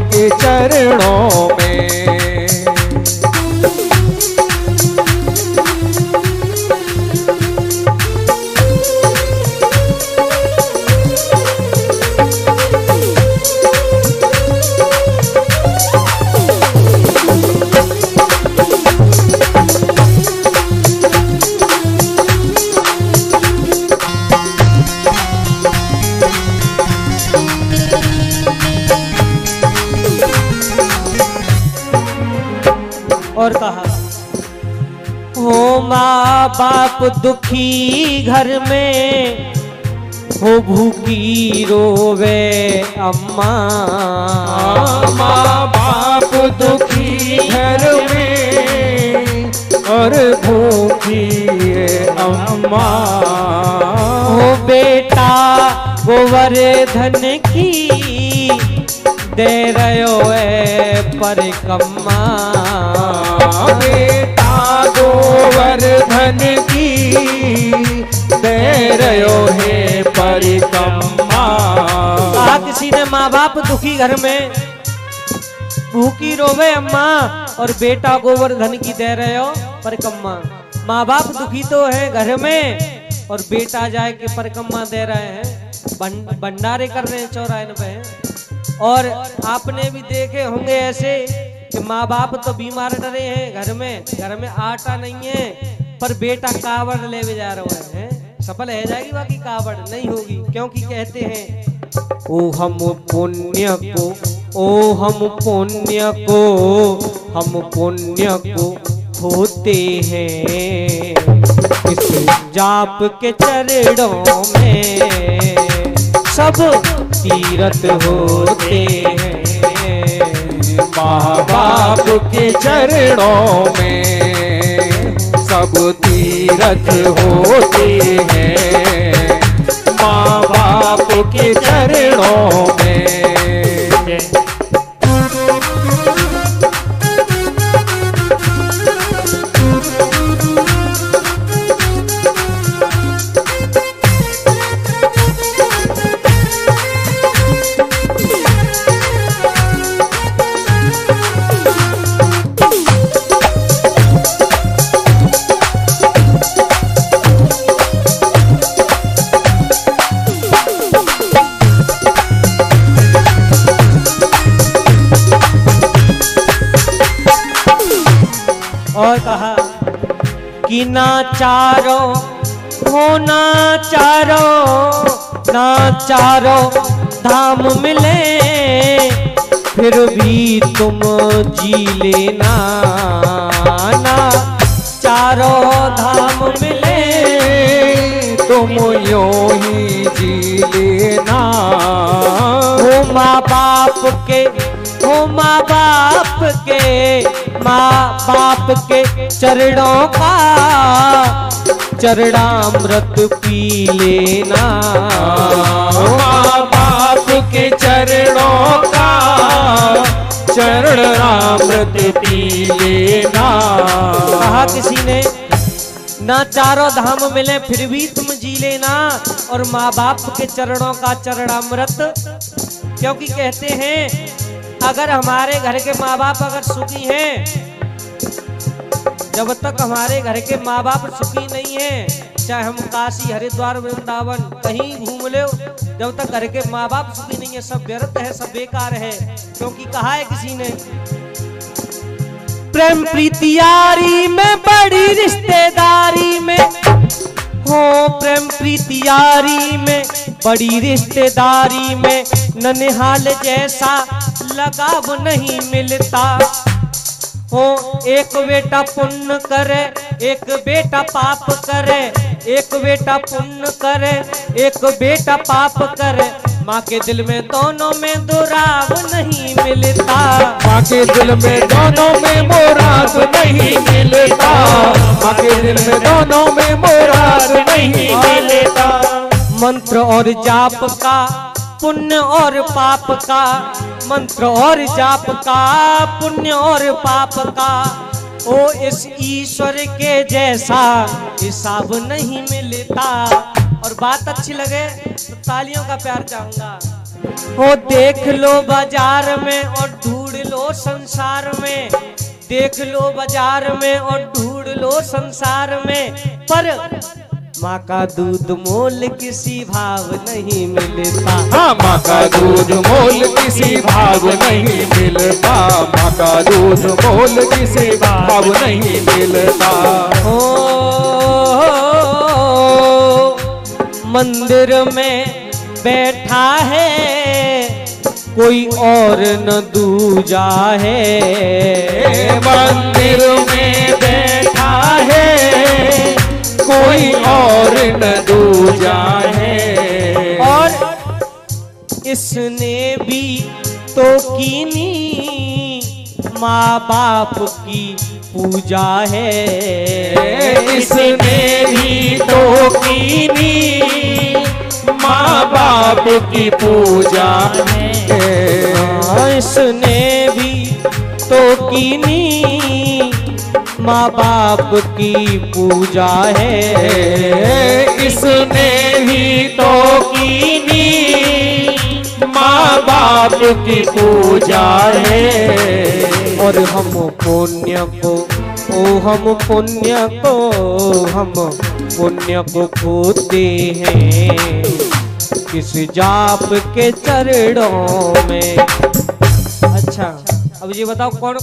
के चरणों में। और कहा, हो माँ बाप दुखी घर में, हो भूखी रोवे अम्मा। माँ बाप दुखी घर में और भूखी है अम्मा। हो बेटा गोवर्धन की दे रहो है परिक्रमा। बेटा गोवर्धन की दे रहो है परिक्रमा। कहा किसी ने, माँ बाप दुखी घर में, भूखी रोवे अम्मा, और बेटा गोवर्धन की दे रहे हो परिक्रमा। माँ बाप दुखी तो है घर में, और बेटा जाए के परिक्रमा दे रहे हैं, भंडारे कर रहे हैं चौराहे पे। और आपने भी देखे होंगे ऐसे कि माँ बाप तो बीमार डरे हैं घर में आटा नहीं है, पर बेटा कावड़ ले जा रहा है। सफल है जाएगी बाकी कावड़ नहीं होगी, क्योंकि कहते हैं ओ हम पुण्य को, ओ हम पुण्य को, हम पुण्य को होते हैं इस जाप के चरणों में, सब तीरथ होते हैं। माँ बाप के चरणों में सब तीरथ होते हैं। माँ बाप के चरणों में। और कहा कि ना चारो हो, ना चारो धाम मिले, फिर भी तुम जी लेना। ना चारो धाम मिले, तुम यूं ही जी लेना। हो माँ बाप के, हो माँ बाप के चरणों का चरणामृत पी लेना। माँ बाप के चरणों का चरणामृत पी लेना। कहा किसी ने, ना चारों धाम मिले फिर भी तुम जी लेना, और माँ बाप के चरणों का चरणामृत, क्योंकि कहते हैं अगर हमारे घर के माँ बाप अगर सुखी हैं, जब तक हमारे घर के माँ बाप सुखी नहीं है, चाहे हम काशी हरिद्वार वृंदावन कहीं घूम ले, जब तक घर के माँ बाप सुखी नहीं है, सब व्यर्थ है, सब बेकार है। क्योंकि कहा है किसी ने, प्रेम प्रीति यारी में बड़ी रिश्तेदारी में, हो प्रेम प्रीति यारी में बड़ी रिश्तेदारी में, ननिहाल जैसा लगाव नहीं मिलता। हो एक बेटा पुण्य करे, एक बेटा पाप करे, एक बेटा पुण्य करे, एक बेटा पाप करे, माँ के दिल में दोनों में दुराव नहीं मिलता। माँ के दिल में दोनों में मुराद नहीं मिलता। माँ के दिल में दोनों में मुराद नहीं मिलता। मंत्र और जाप का, पुण्य और पाप का, मंत्र और जाप का, पुण्य और पाप का, ओ इस ईश्वर के जैसा हिसाब नहीं मिलता। और बात अच्छी लगे तो तालियों का प्यार चाहूंगा। हो देख लो बाजार में और ढूंढ लो संसार में, देख लो बाजार में और ढूंढ लो संसार में, पर माँ का दूध मोल किसी भाव नहीं मिलता। हाँ, माँ का दूध मोल किसी भाव नहीं मिलता, माँ का दूध मोल किसी भाव नहीं मिलता। हो मंदिर में बैठा है कोई और न दूजा है, मंदिर में बैठा है कोई और न दूजा है। और इसने भी तो कीनी माँ बाप की पूजा है, इसने भी तो कीनी माँ बाप की पूजा है। इसने भी तो कीनी माँ बाप की पूजा है, इसने भी तो कीनी माँ बाप की पूजा है। और हम पुण्य को हम पुण्य को खोते हैं किस जाप के चरणों में। अच्छा अब ये बताओ कौन